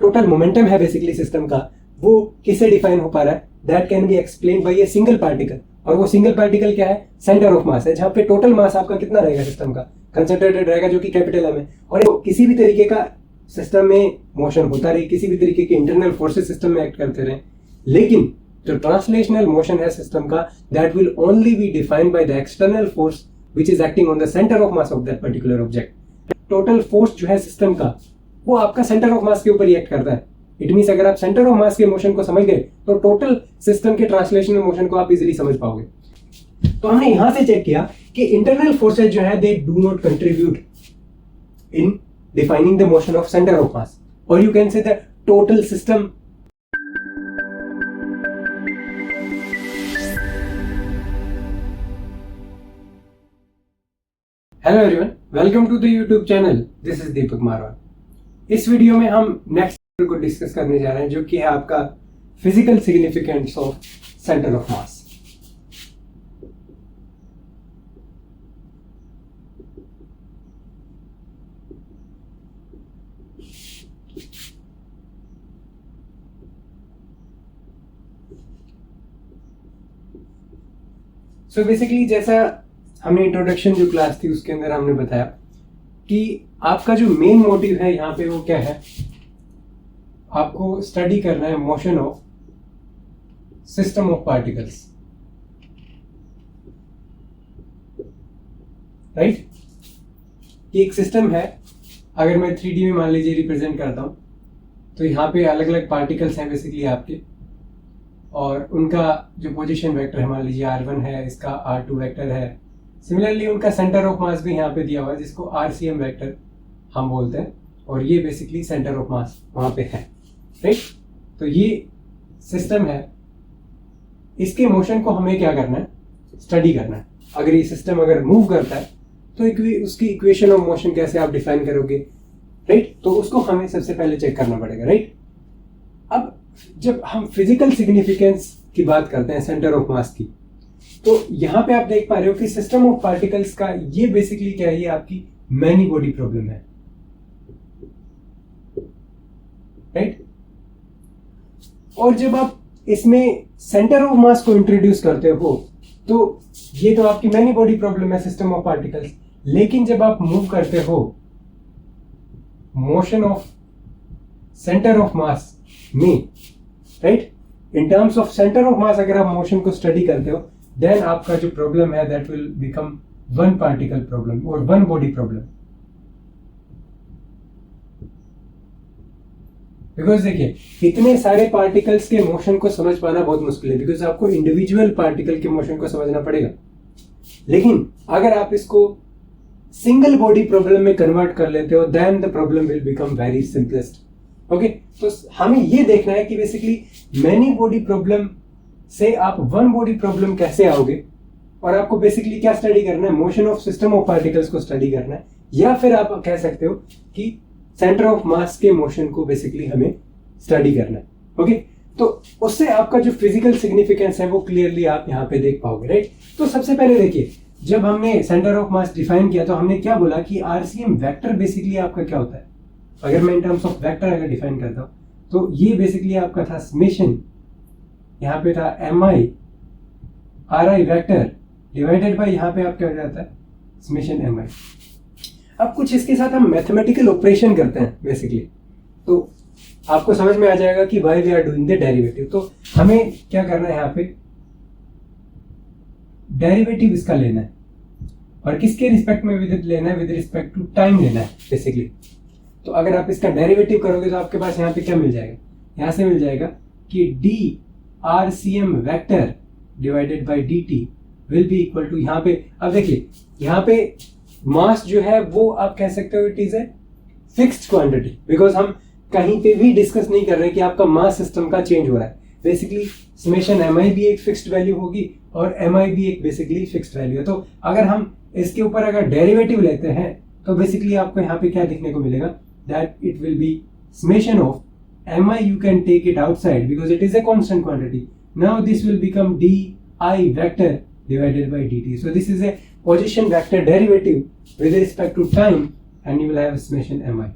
Total momentum है basically system का, वो किससे डिफाइन हो पा रहा है? That can be explain by a single particle. और वो सिंगल पार्टिकल क्या है? सेंटर ऑफ मास है, जहां पे टोटल मास आपका कितना रहेगा सिस्टम का? कंसंट्रेटेड रहेगा, जो कि कैपिटल एम है। और किसी भी तरीके का सिस्टम में मोशन होता रहे, किसी भी तरीके के इंटरनल फोर्सेस सिस्टम में एक्ट करते रहे, लेकिन जो ट्रांसलेशनल मोशन है सिस्टम का, that will only be defined by the external force which is acting on the centre of mass of that particular object. Total force जो है सिस्टम का, वो आपका सेंटर ऑफ मास के ऊपर रिएक्ट करता है। इट मींस अगर आप सेंटर ऑफ मास के मोशन को समझ गए तो टोटल सिस्टम के ट्रांसलेशनल मोशन को आप इजीली समझ पाओगे। तो हमने यहां से चेक किया कि इंटरनल फोर्सेज जो है they do not contribute in defining the motion of centre of mass, और you can say the total system. Hello everyone, welcome to the YouTube channel. This is Deepak Marwal. इस वीडियो में हम next को discuss करने जा रहे हैं, जो कि है आपका physical significance of centre of mass. So basically जैसा हमने इंट्रोडक्शन जो क्लास थी उसके अंदर हमने बताया कि आपका जो मेन मोटिव है यहाँ पे वो क्या है? आपको स्टडी करना है motion of system of particles, right? एक सिस्टम है, अगर मैं 3D में मान लीजिए रिप्रेजेंट करता हूं, तो यहाँ पे अलग अलग पार्टिकल्स हैं बेसिकली आपके, और उनका जो पोजीशन वेक्टर है, मान लीजिए R1 है, इसका R2 वेक्टर है। सिमिलरली उनका सेंटर ऑफ मास भी यहाँ पे दिया हुआ है, जिसको RCM वेक्टर हम बोलते हैं, और ये बेसिकली सेंटर ऑफ मास वहां पे है, राइट? तो ये सिस्टम है, इसके मोशन को हमें क्या करना है? स्टडी करना है। अगर ये सिस्टम अगर मूव करता है तो उसकी इक्वेशन ऑफ मोशन कैसे आप डिफाइन करोगे, राइट? तो उसको हमें सबसे पहले चेक करना पड़ेगा, राइट? अब जब हम फिजिकल सिग्निफिकेंस की बात करते हैं सेंटर ऑफ मास की, तो यहां पे आप देख पा रहे हो कि सिस्टम ऑफ पार्टिकल्स का ये बेसिकली क्या है? ये आपकी मैनी बॉडी प्रॉब्लम है, राइट? और जब आप इसमें सेंटर ऑफ मास को इंट्रोड्यूस करते हो तो ये तो आपकी मैनी बॉडी प्रॉब्लम है, सिस्टम ऑफ पार्टिकल्स। लेकिन जब आप मूव करते हो motion of centre of mass में, right, in terms of centre of mass अगर आप मोशन को स्टडी करते हो, देन आपका जो प्रॉब्लम है that will become one particle problem और वन बॉडी प्रॉब्लम। बिकॉज देखिए, इतने सारे पार्टिकल्स के मोशन को समझ पाना बहुत मुश्किल है, बिकॉज आपको इंडिविजुअल पार्टिकल के मोशन को समझना पड़ेगा। लेकिन अगर आप इसको सिंगल बॉडी प्रॉब्लम में कन्वर्ट कर लेते हो, then the problem will become very simplest. Okay, तो हमें ये देखना है कि बेसिकली मैनी बॉडी प्रॉब्लम से आप वन बॉडी प्रॉब्लम कैसे आओगे, और आपको बेसिकली क्या स्टडी करना है? Motion of system of particles को स्टडी करना है, या फिर आप कह सकते हो कि सेंटर ऑफ मास के मोशन को बेसिकली हमें स्टडी करना है। ओके, तो उससे आपका जो फिजिकल सिग्निफिकेंस है वो क्लियरली आप यहाँ पे देख पाओगे, राइट? तो सबसे पहले देखिए, जब हमने सेंटर ऑफ मास डिफाइन किया तो हमने क्या बोला कि RCM वेक्टर बेसिकली आपका क्या होता है? अगर मैं इन टर्म्स ऑफ वेक्टर अगर डिफाइन करता हूं तो ये बेसिकली आपका था समेशन, यहाँ पे था MI RI vector divided bye यहाँ पे आप क्या हो जाता है? Summation MI। अब कुछ इसके साथ हम मैथमेटिकल ऑपरेशन करते हैं बेसिकली, तो आपको समझ में आ जाएगा कि why we are doing the derivative. तो हमें क्या करना है? यहाँ पे डेरिवेटिव इसका लेना है, और किसके रिस्पेक्ट में लेना है? विद रिस्पेक्ट टू टाइम लेना है बेसिकली। तो अगर आप इसका डेरिवेटिव करोगे तो आपके पास यहाँ पे क्या मिल जाएगा? यहाँ से मिल जाएगा कि DRCM vector divided by DT will be equal to, यहाँ पे अब देखिए, यहाँ पे मास जो है वो आप कह सकते हो it is a fixed quantity, because हम कहीं पे भी डिस्कस नहीं कर रहे कि आपका मास सिस्टम का चेंज हो रहा है। बेसिकली समेशन MI भी एक फिक्स्ड वैल्यू होगी और MI भी एक बेसिकली फिक्स्ड वैल्यू है। तो अगर हम इसके ऊपर अगर डेरिवेटिव लेते हैं तो बेसिकली आपको यहाँ पे क्या दिखने को मिलेगा? That it will be summation of MI, you can take it outside because it is a constant quantity. Now this will become DI vector divided by dt. So this is a position vector derivative with respect to time, and you will have summation MI.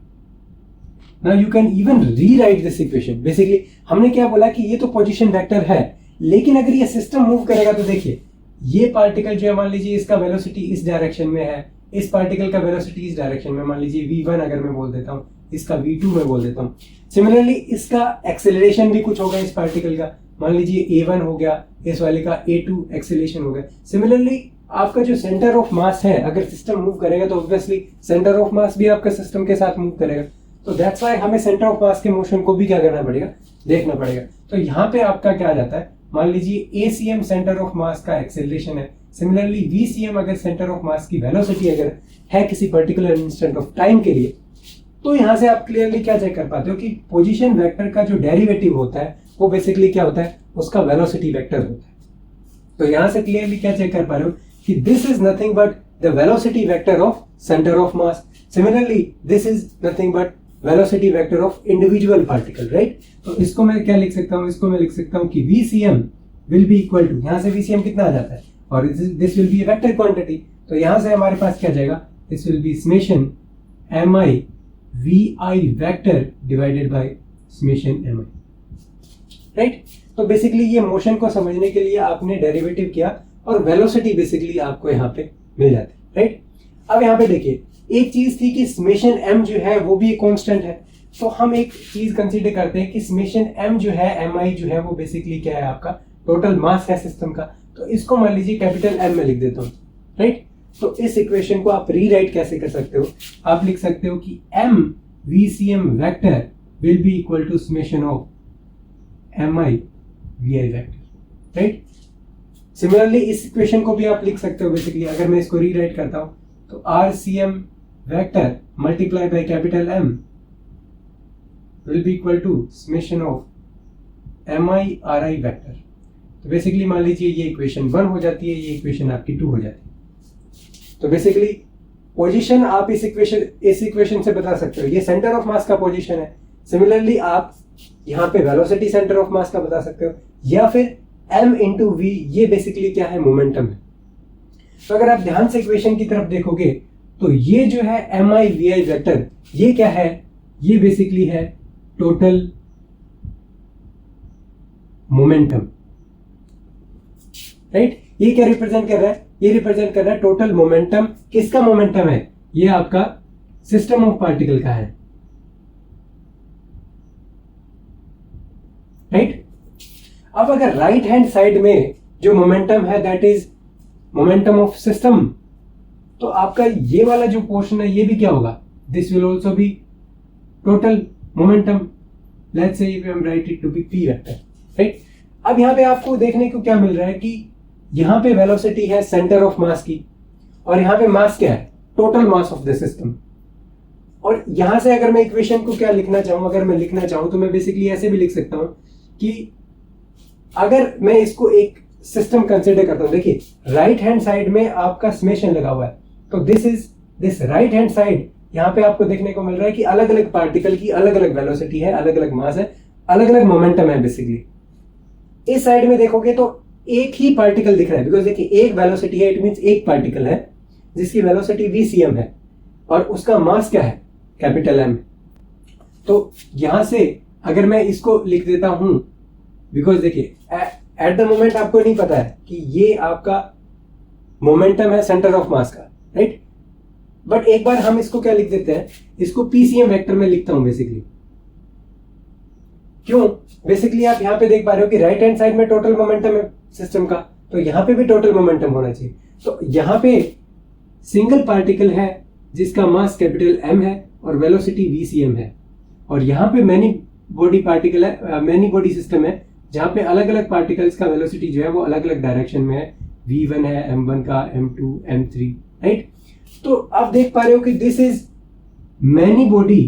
Now you can even rewrite this equation. Basically हमने क्या बोला कि ये तो position vector है, लेकिन अगर ये सिस्टम मूव करेगा तो देखिए ये पार्टिकल जो है मान लीजिए इसका वेलोसिटी इस डायरेक्शन में है, इस पार्टिकल का वेलोसिटी इस डायरेक्शन में, मान लीजिए v1 अगर मैं बोल देता हूँ, इसका v2 मैं बोल देता हूँ। सिमिलरली इसका एक्सेलरेशन भी कुछ होगा इस पार्टिकल का, मान लीजिए a1 हो गया, इस वाले का a2 एक्सेलरेशन हो गया। सिमिलरली आपका जो सेंटर ऑफ मास है, अगर सिस्टम मूव करेगा तो ऑब्वियसली सेंटर ऑफ मास भी आपका सिस्टम के साथ मूव करेगा। तो दैट्स व्हाई हमें सेंटर ऑफ मास के मोशन को भी क्या करना पड़ेगा, देखना पड़ेगा। तो यहाँ पे आपका क्या आ जाता है, मान लीजिए ACM सेंटर ऑफ मास का एक्सेलरेशन है, सिमिलरली VCM अगर सेंटर ऑफ मास की वेलोसिटी अगर है किसी पर्टिकुलर इंस्टेंट ऑफ टाइम के लिए, तो यहाँ से आप क्लियरली क्या चेक कर पाते हो कि पोजीशन वेक्टर का जो डेरिवेटिव होता है वो बेसिकली क्या होता है, उसका वेलोसिटी वेक्टर होता है। तो यहाँ से क्लियरली क्या चेक कर पा रहे हो कि this is nothing but the velocity vector of centre of mass. Similarly this is nothing but velocity vector of individual particle, right. तो इसको मैं क्या लिख सकता हूँ, इसको मैं लिख सकता हूँ कि VCM will be equal to, यहाँ से VCM कितना आ जाता है, और this will be a vector quantity. तो यहाँ से हमारे पास क्या जाएगा, this will be summation MI VI vector divided by summation MI, right. तो बेसिकली ये मोशन को समझने के लिए आपने डेरिवेटिव किया और वेलोसिटी बेसिकली आपको यहाँ पे मिल जाती है, राइट। अब यहाँ पे देखिए एक चीज थी कि समेशन m जो है वो भी एक कांस्टेंट है, तो हम एक चीज कंसीडर करते हैं कि समेशन m जो है mi जो है वो बेसिकली क्या है, आपका टोटल मास है सिस्टम का। तो इसको मान लीजिए कैपिटल M में लिख देता हूँ, राइट। तो इस इक्वेशन को आप रीराइट कैसे कर सकते हो, आप लिख सकते हो कि m VCM vector will be equal to summation of mi vi vector, right. Similarly इस इक्वेशन को भी आप लिख सकते हो, बेसिकली अगर मैं इसको रीराइट करता हूं तो RCM vector multiply by capital M will be equal to summation of mi ri vector. तो बेसिकली मान लीजिए ये इक्वेशन 1 हो जाती है, ये इक्वेशन आपकी 2 हो जाती है। तो बेसिकली पोजीशन आप इस इक्वेशन से बता सकते हो, ये सेंटर ऑफ मास का पोजीशन है। सिमिलरली आप यहाँ पे वेलोसिटी सेंटर ऑफ मास का बता सकते हो, या फिर m इंटू वी, ये बेसिकली क्या है, मोमेंटम है। तो अगर आप ध्यान से इक्वेशन की तरफ देखोगे तो ये जो है mi vi वेक्टर, ये क्या है, ये बेसिकली है टोटल मोमेंटम, राइट। ये क्या रिप्रेजेंट कर रहा है, ये रिप्रेजेंट कर रहा है टोटल मोमेंटम। किसका मोमेंटम है, ये आपका सिस्टम ऑफ पार्टिकल का है, राइट। अब अगर राइट हैंड साइड में जो मोमेंटम है that is momentum of system, तो आपका ये वाला जो पोर्शन है ये भी क्या होगा, this will also be total momentum. Let's say if I am write it to be p vector, right. अब यहां पे आपको देखने को क्या मिल रहा है कि यहां पे वेलोसिटी है सेंटर ऑफ मास की, और यहां पे मास क्या है, total mass of the system. और यहां से अगर मैं इक्वेशन को क्या लिखना चाहूं, अगर मैं लिखना चाहूं तो मैं बेसिकली ऐसे भी लिख सकता हूं कि अगर मैं इसको एक सिस्टम कंसीडर करता हूं, देखिए राइट हैंड साइड में आपका समेशन लगा हुआ है, तो दिस राइट हैंड साइड, यहाँ पे आपको देखने को मिल रहा है कि अलग अलग पार्टिकल की अलग अलग वेलोसिटी है, अलग अलग मास है, अलग अलग मोमेंटम है। बेसिकली इस साइड में देखोगे तो एक ही पार्टिकल दिख रहा है, बिकॉज देखिए एक वेलोसिटी है, इट मींस एक पार्टिकल है जिसकी वेलोसिटी VCM है और उसका मास क्या है, कैपिटल M। तो यहां से अगर मैं इसको लिख देता हूं, बिकॉज देखिए एट द मोमेंट आपको नहीं पता है कि ये आपका मोमेंटम है सेंटर ऑफ मास का, राइट। बट एक बार हम इसको क्या लिख देते हैं, इसको PCM वेक्टर में लिखता हूं बेसिकली। क्यों, बेसिकली आप यहां पे देख पा रहे हो कि राइट हैंड साइड में टोटल मोमेंटम है सिस्टम का, तो यहां पे भी टोटल मोमेंटम होना चाहिए। तो यहां पे सिंगल पार्टिकल है जिसका मास कैपिटल M है और वेलोसिटी VCM है, और यहां पे मैनी बॉडी पार्टिकल है, मैनी बॉडी सिस्टम है जहां पे अलग अलग पार्टिकल्स का वेलोसिटी जो है वो अलग अलग डायरेक्शन में है, V1 है, M1 का, M2, M3, राइट। तो आप देख पा रहे हो कि this is many body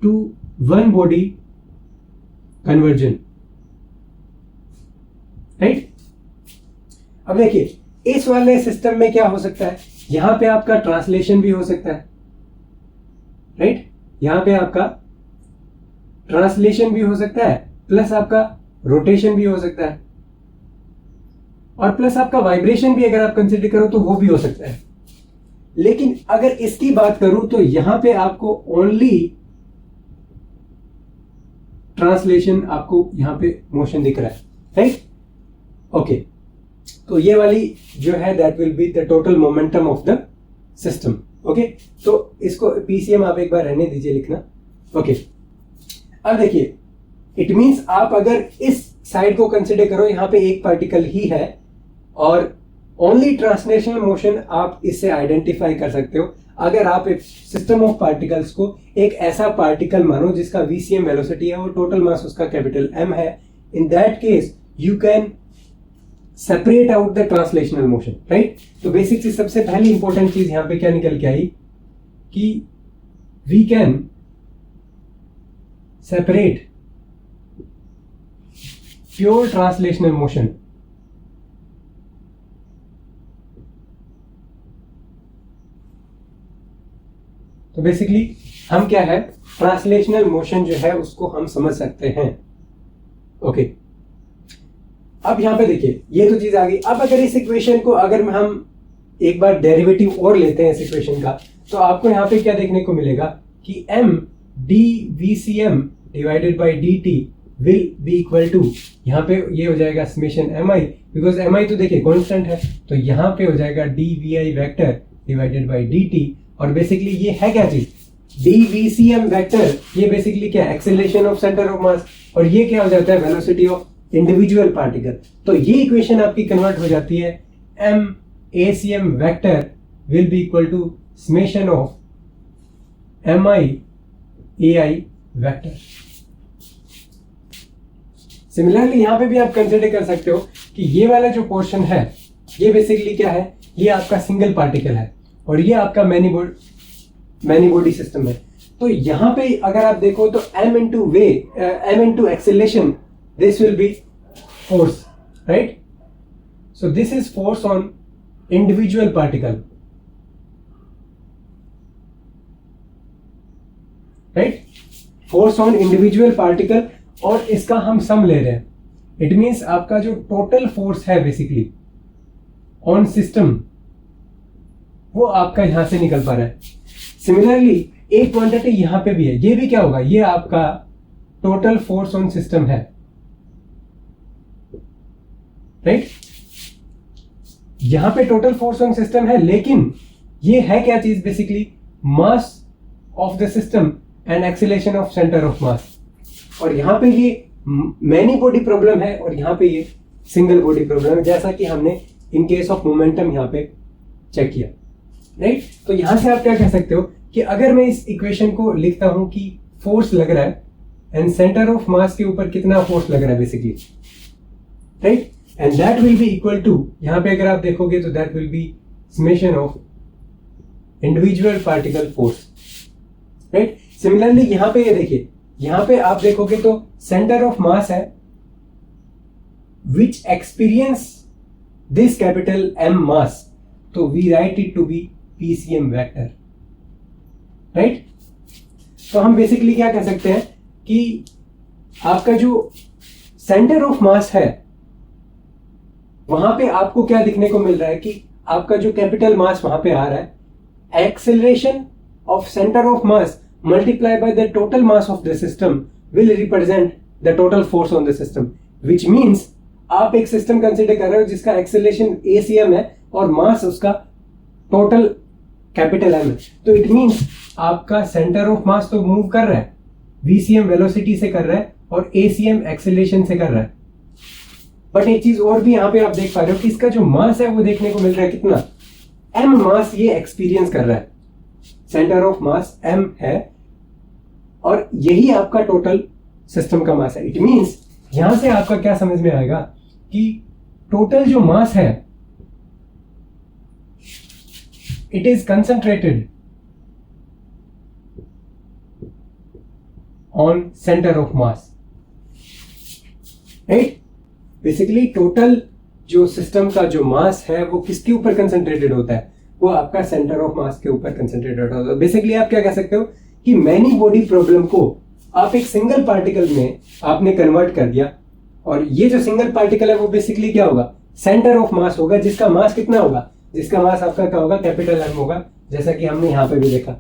to one body conversion, right. अब देखिए इस वाले सिस्टम में क्या हो सकता है, यहां पे आपका ट्रांसलेशन भी हो सकता है, राइट। यहां पे आपका ट्रांसलेशन भी हो सकता है, प्लस आपका रोटेशन भी हो सकता है, और प्लस आपका वाइब्रेशन भी अगर आप कंसिडर करो तो वो भी हो सकता है। लेकिन अगर इसकी बात करूं तो यहां पे आपको ओनली ट्रांसलेशन, आपको यहां पे मोशन दिख रहा है, राइट? ओके, तो ये वाली जो है that will be the total momentum of the system. Okay, तो इसको पीसीएम आप एक बार रहने दीजिए लिखना। ओके, अब देखिए, इट मींस आप अगर इस साइड को कंसिडर करो, यहां पे एक पार्टिकल ही है और ओनली ट्रांसलेशनल मोशन आप इससे आइडेंटिफाई कर सकते हो अगर आप एक सिस्टम ऑफ पार्टिकल्स को एक ऐसा पार्टिकल मानो जिसका वीसीएम वेलोसिटी है और टोटल मास उसका कैपिटल एम है। In that case you can separate out the translational motion, right? तो बेसिक चीज, सबसे पहली इंपॉर्टेंट चीज यहां पे क्या निकल के आई कि we can separate pure translational motion तो बेसिकली हम क्या है, ट्रांसलेशनल मोशन जो है उसको हम समझ सकते हैं। ओके, अब यहां पे देखिए, ये तो चीज आ गई। अब अगर इस इक्वेशन को अगर हम एक बार डेरिवेटिव और लेते हैं इस इक्वेशन का, तो आपको यहां पे क्या देखने को मिलेगा कि m dvcm divided by dt will be equal to, यहां पे ये हो जाएगा समेशन mi, बिकॉज mi तो देखिए कांस्टेंट है, तो यहां पे हो जाएगा dvi vector divided by dt। और बेसिकली ये है क्या चीज, dvcm वेक्टर, ये बेसिकली क्या है, acceleration of centre of mass, और ये क्या हो जाता है, वेलोसिटी ऑफ इंडिविजुअल पार्टिकल। तो ये इक्वेशन आपकी कन्वर्ट हो जाती है m acm vector will be equal to summation of mi ai vector. Similarly यहां पे भी आप कंसिडर कर सकते हो कि ये वाला जो पोर्शन है ये बेसिकली क्या है, ये आपका सिंगल पार्टिकल है और ये आपका मैनी बॉडी सिस्टम है। तो यहां पे अगर आप देखो तो m into acceleration, this will be force, right? So this is force on individual particle, right? Force on individual particle, और इसका हम सम ले रहे हैं। इट मींस आपका जो टोटल फोर्स है बेसिकली ऑन सिस्टम, वो आपका यहां से निकल पा रहा है। सिमिलरली एक क्वांटिटी यहां पे भी है, ये भी क्या होगा, ये आपका टोटल फोर्स ऑन सिस्टम है, राइट? यहां पे टोटल फोर्स ऑन सिस्टम है, लेकिन ये है क्या चीज, basically mass of the system and acceleration of centre of mass. और यहां पे ये मैनी बॉडी प्रॉब्लम है और यहां पे ये सिंगल बॉडी प्रॉब्लम है, जैसा कि हमने इन केस ऑफ मोमेंटम यहां पे चेक किया, राइट? तो यहां से आप क्या कह सकते हो कि अगर मैं इस इक्वेशन को लिखता हूं कि फोर्स लग रहा है एंड सेंटर ऑफ मास के ऊपर कितना फोर्स लग रहा है basically, right? And that will be equal to, यहां पे अगर आप देखोगे तो that will be summation of individual particle force, right? Similarly यहां पे ये देखिए, यहां पे आप देखोगे तो सेंटर ऑफ मास है which experience this capital M mass, तो we write it to be PCM vector, right? तो हम बेसिकली क्या कह सकते हैं कि आपका जो सेंटर ऑफ मास है वहां पे आपको क्या दिखने को मिल रहा है कि आपका जो कैपिटल मास वहां पे आ रहा है, acceleration of centre of mass multiply by the total mass of the system will represent the total force on the system, which means आप एक सिस्टम कंसीडर कर रहे हो जिसका एक्सेलरेशन ACM है और मास उसका टोटल कैपिटल M है। तो इट मींस आपका सेंटर ऑफ मास तो मूव कर रहा है, VCM वेलोसिटी से कर रहा है और ACM एक्सेलरेशन से कर रहा है। बट एक चीज और भी यहां पे आप देख पा रहे हो कि इसका जो मास है वो देखने को मिल रहा है कितना, M मास ये एक्सपीरियंस कर रहा है, सेंटर ऑफ मास M है और यही आपका टोटल सिस्टम का मास है। इट मींस यहां से आपका क्या समझ में आएगा कि टोटल जो मास है it is concentrated on centre of mass, right? Basically total जो सिस्टम का जो मास है वो किसके ऊपर कंसंट्रेटेड होता है, वो आपका सेंटर ऑफ मास के ऊपर कंसंट्रेटेड होता है। बेसिकली आप क्या कह सकते हो कि मैनी बॉडी प्रॉब्लम को आप एक सिंगल पार्टिकल में आपने कन्वर्ट कर दिया और ये जो सिंगल पार्टिकल है वो बेसिकली क्या होगा, सेंटर ऑफ मास होगा, जिसका मास कितना होगा, जिसका मास आपका क्या होगा, कैपिटल M होगा, जैसा कि हमने यहाँ पे भी देखा,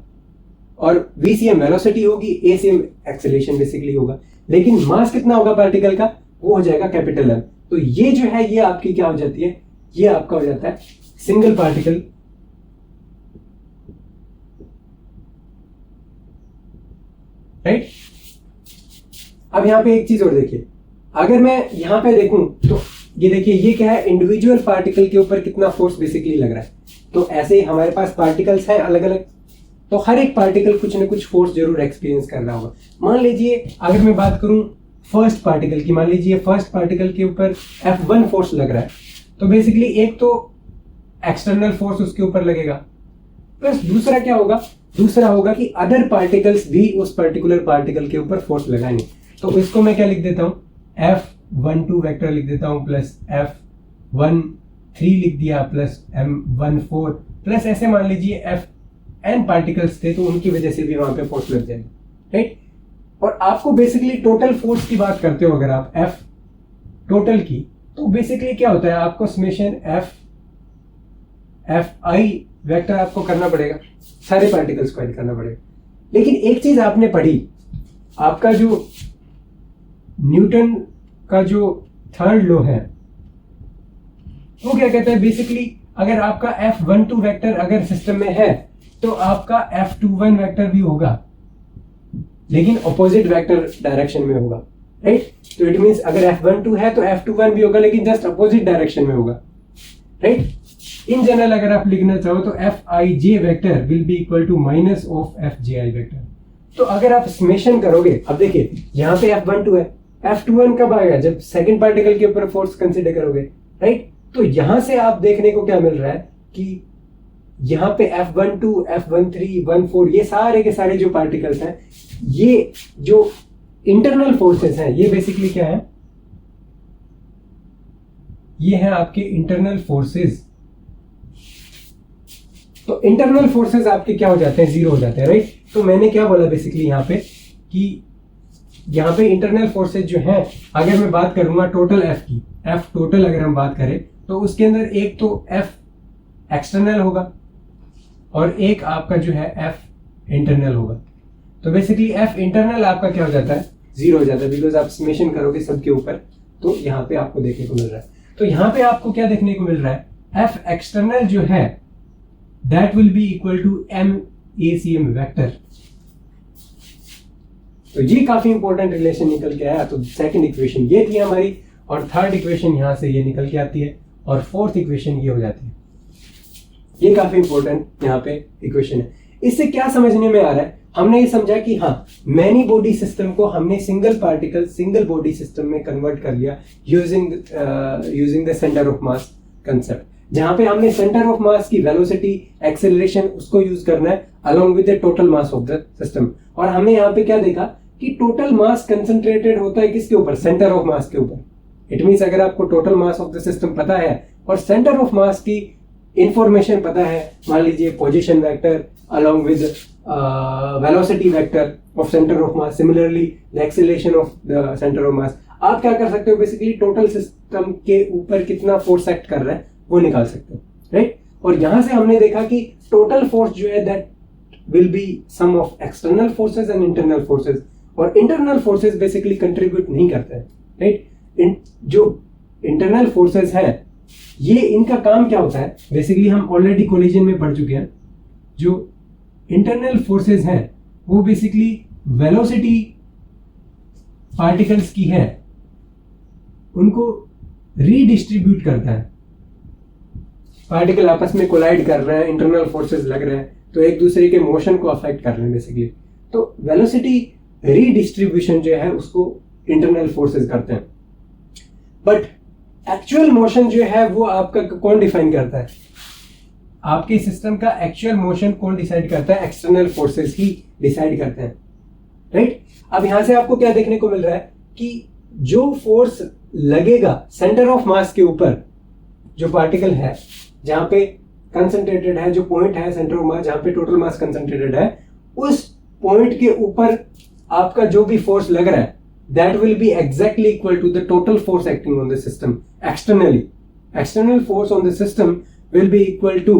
और VCM वेलोसिटी होगी, ACM एक्सेलरेशन बेसिकली होगा, लेकिन मास कितना होगा पार्टिकल का, वो हो जाएगा कैपिटल M। तो ये जो है ये आपकी क्या हो जाती है, ये आपका हो जाता है सिंगल पार्टिकल राइट। अब यहां पे एक चीज और देखिए, अगर मैं यहां पे देखूं तो ये देखिए ये क्या है, इंडिविजुअल पार्टिकल के ऊपर कितना फोर्स बेसिकली लग रहा है। तो ऐसे ही हमारे पास पार्टिकल्स हैं अलग अलग, तो हर एक पार्टिकल कुछ ना कुछ फोर्स जरूर एक्सपीरियंस कर रहा होगा। मान लीजिए अगर मैं बात करूं फर्स्ट पार्टिकल की, मान लीजिए फर्स्ट पार्टिकल के ऊपर F1 फोर्स लग रहा है, तो बेसिकली एक तो एक्सटर्नल फोर्स उसके ऊपर लगेगा, प्लस दूसरा क्या होगा, दूसरा होगा कि अदर पार्टिकल्स भी उस पर्टिकुलर पार्टिकल के ऊपर फोर्स लगाएंगे। तो इसको मैं क्या लिख देता हूं, F12 वेक्टर लिख देता हूं, प्लस F13 लिख दिया, प्लस M14, प्लस ऐसे मान लीजिए Fn पार्टिकल्स थे तो उनकी वजह से भी वहां पे फोर्स लग जाएगी राइट। और आपको बेसिकली टोटल फोर्स की बात करते हो अगर आप F टोटल की, तो बेसिकली क्या होता है, आपको समेशन Fi वेक्टर आपको करना पड़ेगा, सारे पार्टिकल्स को ऐड करना पड़ेगा। लेकिन एक चीज आपने पढ़ी, आपका जो न्यूटन का जो थर्ड लॉ है वो क्या कहता है, बेसिकली अगर आपका F12 वेक्टर अगर सिस्टम में है तो आपका F21 वेक्टर भी होगा, लेकिन ऑपोजिट वेक्टर डायरेक्शन में होगा राइट। तो इट मींस अगर F12 है तो F21 भी होगा, लेकिन जस्ट अपोजिट डायरेक्शन में होगा राइट। इन जनरल अगर आप लिखना चाहो तो Fij vector will be equal to minus of Fji vector. तो अगर आप समेशन करोगे, अब देखिए यहाँ पे F12 है, F21 कब आएगा, जब सेकंड पार्टिकल के ऊपर फोर्स कंसीडर करोगे राइट। तो यहां से आप देखने को क्या मिल रहा है कि यहाँ पे F12, F13, 14 ये सारे के सारे जो पार्टिकल्स हैं, ये जो इंटरनल फोर्सेस हैं, ये बेसिकली क्या है, ये है आपके इंटरनल फोर्सेस। तो इंटरनल फोर्सेस आपके क्या हो जाते हैं, जीरो हो जाते हैं राइट। तो मैंने क्या बोला बेसिकली यहाँ पे कि यहाँ पे इंटरनल फोर्सेस जो हैं, अगर मैं बात करूंगा टोटल F की, F टोटल अगर हम बात करें तो उसके अंदर एक तो F एक्सटर्नल होगा और एक आपका जो है F इंटरनल होगा। तो बेसिकली F इंटरनल आपका क्या हो जाता है, जीरो हो जाता है, बिकॉज आप समेशन करोगे सबके ऊपर, तो यहाँ पे आपको देखने को मिल रहा है। तो यहाँ पे आपको क्या देखने को मिल रहा है, F एक्सटर्नल जो है that will be equal to MACM vector. तो ये काफी इंपॉर्टेंट रिलेशन निकल के आया। तो सेकंड इक्वेशन ये थी हमारी, और थर्ड इक्वेशन यहां से ये निकल के आती है, और फोर्थ इक्वेशन ये हो जाती है। ये काफी इंपॉर्टेंट यहाँ पे इक्वेशन है। इससे क्या समझने में आ रहा है, हमने ये समझा कि हाँ, मैनी बॉडी सिस्टम को हमने single particle single body system में कन्वर्ट कर लिया using the centre of mass concept, जहां पे हमने सेंटर ऑफ मास की वेलोसिटी एक्सेलरेशन उसको यूज करना है along with the total mass of the system. और हमने यहाँ पे क्या देखा कि टोटल मास कंसंट्रेटेड होता है किसके ऊपर, सेंटर ऑफ मास के ऊपर। इट मींस अगर आपको total mass of the system पता है और सेंटर ऑफ मास की इंफॉर्मेशन पता है, मान लीजिए position vector along with velocity vector of centre of mass, similarly the acceleration of the centre of mass, आप क्या कर सकते हो, बेसिकली टोटल सिस्टम के ऊपर कितना फोर्स एक्ट कर रहा है वो निकाल सकते हो राइट। और यहां से हमने देखा कि टोटल फोर्स जो है that will be sum of external forces and internal forces, और इंटरनल फोर्सेस बेसिकली कंट्रीब्यूट नहीं करते हैं राइट। जो इंटरनल फोर्सेस है ये इनका काम क्या होता है, बेसिकली हम ऑलरेडी कोलिजन में पढ़ चुके हैं। जो इंटरनल फोर्सेस हैं वो बेसिकली वेलोसिटी पार्टिकल्स की है उनको रीडिस्ट्रीब्यूट करता है। पार्टिकल आपस में कोलाइड कर रहे हैं, इंटरनल फोर्सेस लग रहे हैं, तो एक दूसरे के मोशन को अफेक्ट कर रहे हैं बेसिकली। तो वेलोसिटी रीडिस्ट्रीब्यूशन जो है उसको इंटरनल फोर्सेस करते हैं। बट एक्चुअल मोशन जो है वो आपका कौन डिफाइन करता है, आपके सिस्टम का एक्चुअल मोशन कौन डिसाइड करता है, एक्सटर्नल फोर्सेस ही डिसाइड करते हैं राइट। अब यहां से आपको क्या देखने को मिल रहा है कि जो फोर्स लगेगा सेंटर ऑफ मास के ऊपर, जो पार्टिकल है जहां पे कंसंट्रेटेड है, जो पॉइंट है सेंटर ऑफ मास जहां पे टोटल मास कंसंट्रेटेड है, उस पॉइंट के ऊपर आपका जो भी फोर्स लग रहा है that will be exactly equal to the total force acting on the system externally. External force on the system will be equal to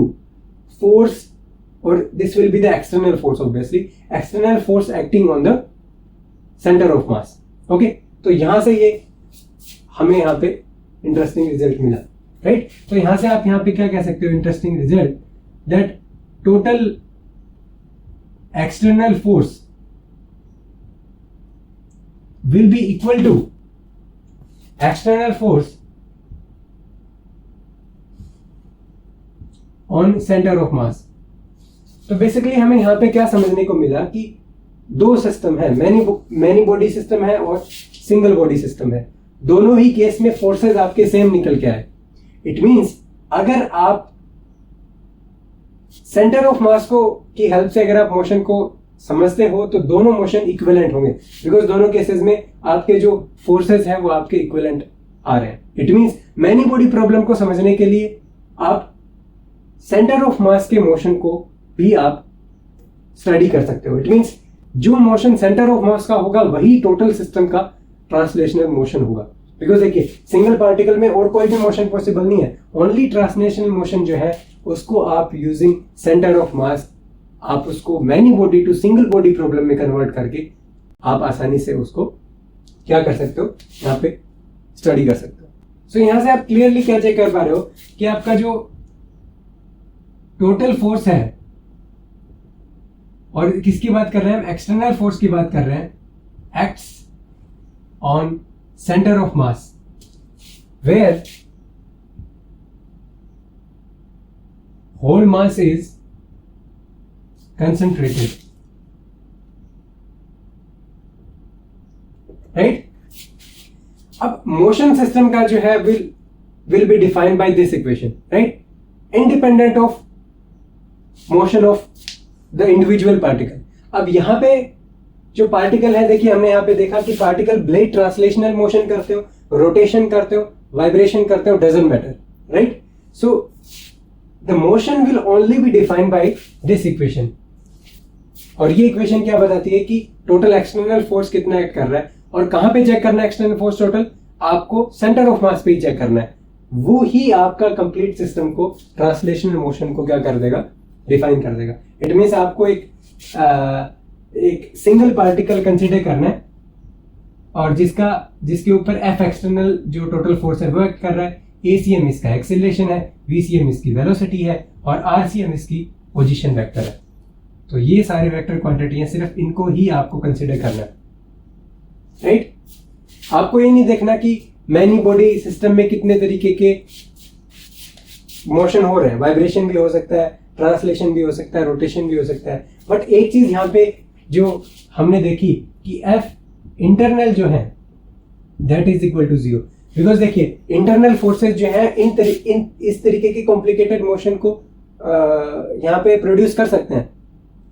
force और this will be the external force, obviously external force acting on the centre of mass. Okay, तो यहां से ये हमें यहाँ पे interesting result मिला, right. तो यहां से आप यहाँ पे क्या कह सकते हो, interesting result, that total external force will be equal to external force on center of mass। तो बेसिकली हमें यहां पे क्या समझने को मिला कि दो सिस्टम है, मैनी बॉडी सिस्टम है और सिंगल बॉडी सिस्टम है। दोनों ही केस में फोर्सेस आपके सेम निकल के आए। इट मींस अगर आप सेंटर ऑफ मास को की हेल्प से अगर आप मोशन को समझते हो तो दोनों मोशन इक्विवेलेंट होंगे, बिकॉज दोनों केसेस में आपके जो फोर्सेस हैं वो आपके इक्विवेलेंट आ रहे हैं। It means many body problem को समझने के लिए आप सेंटर ऑफ मास के मोशन को भी आप स्टडी कर सकते हो। इट मींस जो मोशन सेंटर ऑफ मास का होगा वही टोटल सिस्टम का ट्रांसलेशनल मोशन होगा। बिकॉज देखिए सिंगल पार्टिकल में और कोई भी मोशन पॉसिबल नहीं है, ओनली ट्रांसलेशनल मोशन जो है उसको आप यूजिंग सेंटर ऑफ मास आप उसको many body to single body problem में कन्वर्ट करके आप आसानी से उसको क्या कर सकते हो, यहाँ पे स्टडी कर सकते हो। सो यहां से आप क्लियरली क्या चेक कर पा रहे हो कि आपका जो टोटल फोर्स है, और किसकी बात कर रहे हैं हम, एक्सटर्नल फोर्स की बात कर रहे हैं, acts on centre of mass where whole mass is concentrated, right? अब मोशन सिस्टम का जो है will be defined by this equation, right? Independent of motion of the individual particle। अब यहां पे जो पार्टिकल है, देखिए हमने यहां पे देखा कि पार्टिकल ब्लेड ट्रांसलेशनल मोशन करते हो, रोटेशन करते हो, वाइब्रेशन करते हो, doesn't matter, right. So the motion will only be defined by this equation. और ये इक्वेशन क्या बताती है कि टोटल एक्सटर्नल फोर्स कितना एक्ट कर रहा है, और कहां पे चेक करना है एक्सटर्नल फोर्स टोटल, आपको सेंटर ऑफ मास पे ही चेक करना है। वो ही आपका कंप्लीट सिस्टम को ट्रांसलेशनल मोशन को क्या कर देगा, डिफाइन कर देगा। इट मींस आपको एक सिंगल पार्टिकल कंसीडर करना है और जिसके ऊपर एफ एक्सटर्नल जो टोटल फोर्स है वो एक्ट कर रहा है, एसीएम इसका एक्सेलरेशन है, वीसीएम इसकी वेलोसिटी है और आरसीएम इसकी पोजीशन वेक्टर है। तो ये सारे वेक्टर क्वांटिटी हैं, सिर्फ इनको ही आपको कंसीडर करना है, राइट। आपको ये नहीं देखना कि मैनी बॉडी सिस्टम में कितने तरीके के मोशन हो रहे हैं, वाइब्रेशन भी हो सकता है, ट्रांसलेशन भी हो सकता है, रोटेशन भी हो सकता है। बट एक चीज यहाँ पे जो हमने देखी कि एफ इंटरनल जो है that is equal to 0। Because देखिए इंटरनल फोर्सेस जो है इस तरीके के कॉम्प्लिकेटेड मोशन को यहाँ पे प्रोड्यूस कर सकते हैं,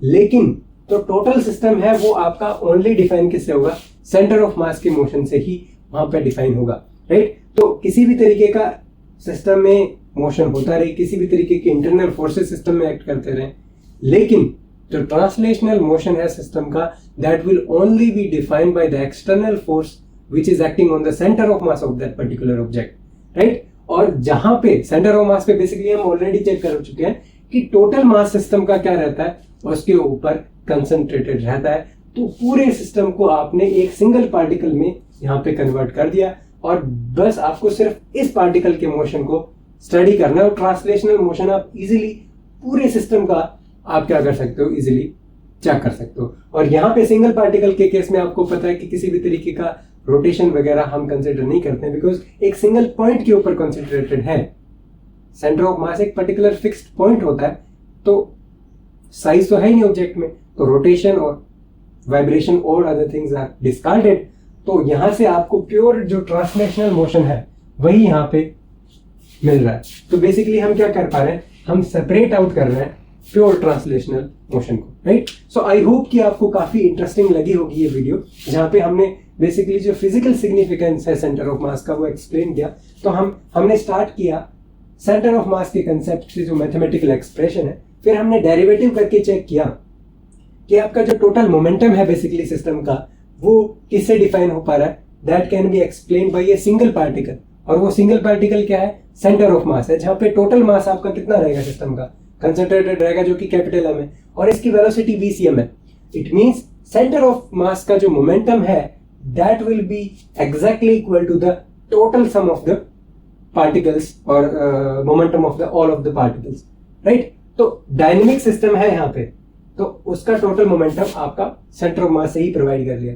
लेकिन तो टोटल सिस्टम है वो आपका ओनली डिफाइन किससे होगा, सेंटर ऑफ मास के मोशन से ही वहां पे डिफाइन होगा, राइट। तो किसी भी तरीके का सिस्टम में मोशन होता रहे, किसी भी तरीके के इंटरनल फोर्सेस सिस्टम में एक्ट करते रहे, लेकिन जो ट्रांसलेशनल मोशन है सिस्टम का that will only be defined by the external force which is acting on the centre of mass of that particular object, right. और जहां पे सेंटर ऑफ मास पे बेसिकली हम ऑलरेडी चेक कर चुके हैं कि टोटल मास सिस्टम का क्या रहता है, उसके ऊपर कंसंट्रेटेड रहता है। तो पूरे सिस्टम को आपने एक सिंगल पार्टिकल में यहाँ पे कन्वर्ट कर दिया और बस आपको सिर्फ इस पार्टिकल के मोशन को स्टडी करना है और ट्रांसलेशनल मोशन आप इजीली पूरे सिस्टम का आप क्या कर सकते हो, इजीली चेक कर सकते हो। और यहाँ पे सिंगल पार्टिकल के केस में आपको पता है कि किसी भी तरीके का रोटेशन वगैरह हम कंसिडर नहीं करते हैं, बिकॉज एक सिंगल पॉइंट के ऊपर कंसंट्रेटेड है। सेंटर ऑफ मास एक पर्टिकुलर फिक्स्ड पॉइंट होता है, तो साइज तो है ही नहीं ऑब्जेक्ट में, तो रोटेशन और वाइब्रेशन और अदर थिंग्स आर डिस्कार्डेड। तो यहां से आपको प्योर जो ट्रांसलेशनल मोशन है वही यहाँ पे मिल रहा है। तो बेसिकली हम क्या कर पा रहे हैं, हम सेपरेट आउट कर रहे हैं प्योर ट्रांसलेशनल मोशन को, राइट। सो आई होप कि आपको काफी इंटरेस्टिंग लगी होगी ये वीडियो, जहां पे हमने बेसिकली जो फिजिकल सिग्निफिकेंस है सेंटर ऑफ मास का वो एक्सप्लेन किया। तो हमने स्टार्ट किया सेंटर ऑफ मास के कंसेप्ट से, जो मैथमेटिकल एक्सप्रेशन है, फिर हमने डेरिवेटिव करके चेक किया कि आपका जो टोटल मोमेंटम है बेसिकली सिस्टम का वो किससे डिफाइन हो पा रहा है, that can be explain by a single particle. और वो सिंगल पार्टिकल क्या है, सेंटर ऑफ मास है, जहां पे टोटल मास आपका कितना रहेगा सिस्टम का, कंसंट्रेटेड रहेगा जो कि कैपिटल एम है, और इसकी वेलोसिटी VCM है। It means centre of mass का जो मोमेंटम है that will be exactly equal to the total sum of the particles और momentum of the all of the particles, right. तो डायनेमिक सिस्टम है यहाँ पे, तो उसका टोटल मोमेंटम आपका सेंटर ऑफ मास से ही प्रोवाइड कर लिया।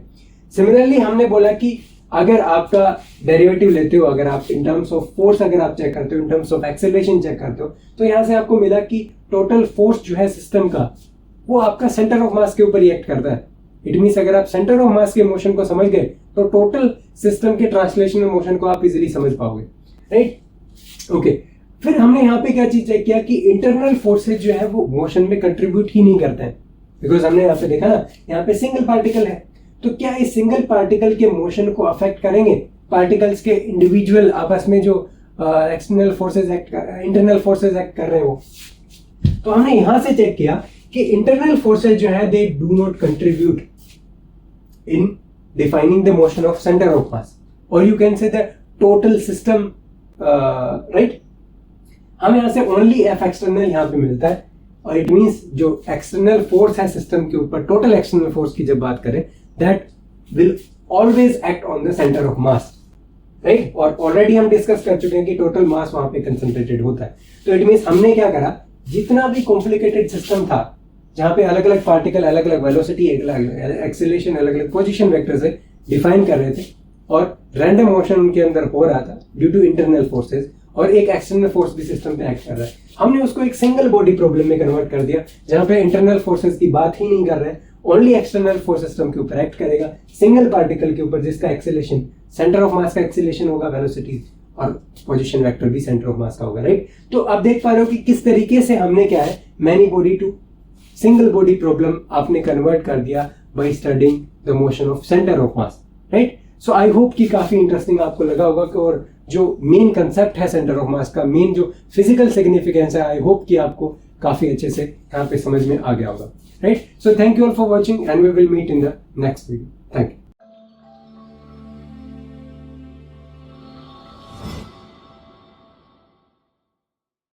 सिमिलरली हमने बोला कि अगर आपका डेरिवेटिव लेते हो, अगर आप इन टर्म्स ऑफ फोर्स अगर आप चेक करते हो, in terms of acceleration check करते हो, तो यहां से आपको मिला कि टोटल फोर्स जो है सिस्टम का वो आपका सेंटर ऑफ मास के ऊपर रिएक्ट करता है। इट मींस अगर आप सेंटर ऑफ मास के मोशन को समझ गए तो टोटल सिस्टम के ट्रांसलेशनल मोशन को आप इजीली समझ पाओगे, राइट। ओके, फिर हमने यहाँ पे क्या चीज चेक किया कि इंटरनल फोर्सेज जो है वो मोशन में कंट्रीब्यूट ही नहीं करते हैं, बिकॉज हमने यहाँ पे देखा ना, यहाँ पे सिंगल पार्टिकल है, तो क्या इस सिंगल पार्टिकल के मोशन को अफेक्ट करेंगे पार्टिकल्स के इंडिविजुअल आपस में जो external forces act internal forces act कर रहे हो। तो हमने यहां से चेक किया कि इंटरनल फोर्सेज जो है they do not contribute in defining the motion of centre of mass, और you can say the total system, right. हमें यहां से ओनली एफ एक्सटर्नल यहां पे मिलता है, और इट मींस जो एक्सटर्नल फोर्स है सिस्टम के ऊपर, टोटल एक्सटर्नल फोर्स की जब बात करें, that will always act on the center of mass, right? और ऑलरेडी हम डिस्कस कर चुके हैं कि टोटल मास वहां पे कंसंट्रेटेड होता है। तो इट मींस हमने क्या करा, जितना भी कॉम्प्लिकेटेड सिस्टम था जहां पे अलग अलग पार्टिकल अलग अलग वेलोसिटी, एक्सेलरेशन, अलग अलग पोजीशन वेक्टर से डिफाइन कर रहे थे, और रैंडम मोशन उनके अंदर हो रहा था ड्यू टू इंटरनल फोर्सेज, और एक एक्सटर्नल फोर्स भी सिस्टम पे एक्ट कर रहा है। हमने उसको एक सिंगल बॉडी प्रॉब्लम में कन्वर्ट कर दिया जहां पे इंटरनल फोर्सेज की बात ही नहीं कर रहे हैं, ओनली एक्सटर्नल फोर्स सिस्टम के ऊपर एक्ट करेगा, सिंगल पार्टिकल के ऊपर जिसका एक्सेलरेशन सेंटर ऑफ मास का एक्सेलरेशन होगा, वेलोसिटी और पोजीशन वेक्टर भी सेंटर ऑफ मास का होगा, राइट। तो आप देख पा रहे हो कि किस तरीके से हमने क्या है, many body to single body problem आपने कन्वर्ट कर दिया by studying the motion of centre of mass, right. So I hope कि काफी इंटरेस्टिंग आपको लगा होगा कि, और जो मेन कंसेप्ट है सेंटर ऑफ मास का, मेन जो फिजिकल सिग्निफिकेंस है, आई होप कि आपको काफी अच्छे से यहाँ पे समझ में आ गया होगा, right? So thank you all for watching, and we will meet in the next video. Thank you.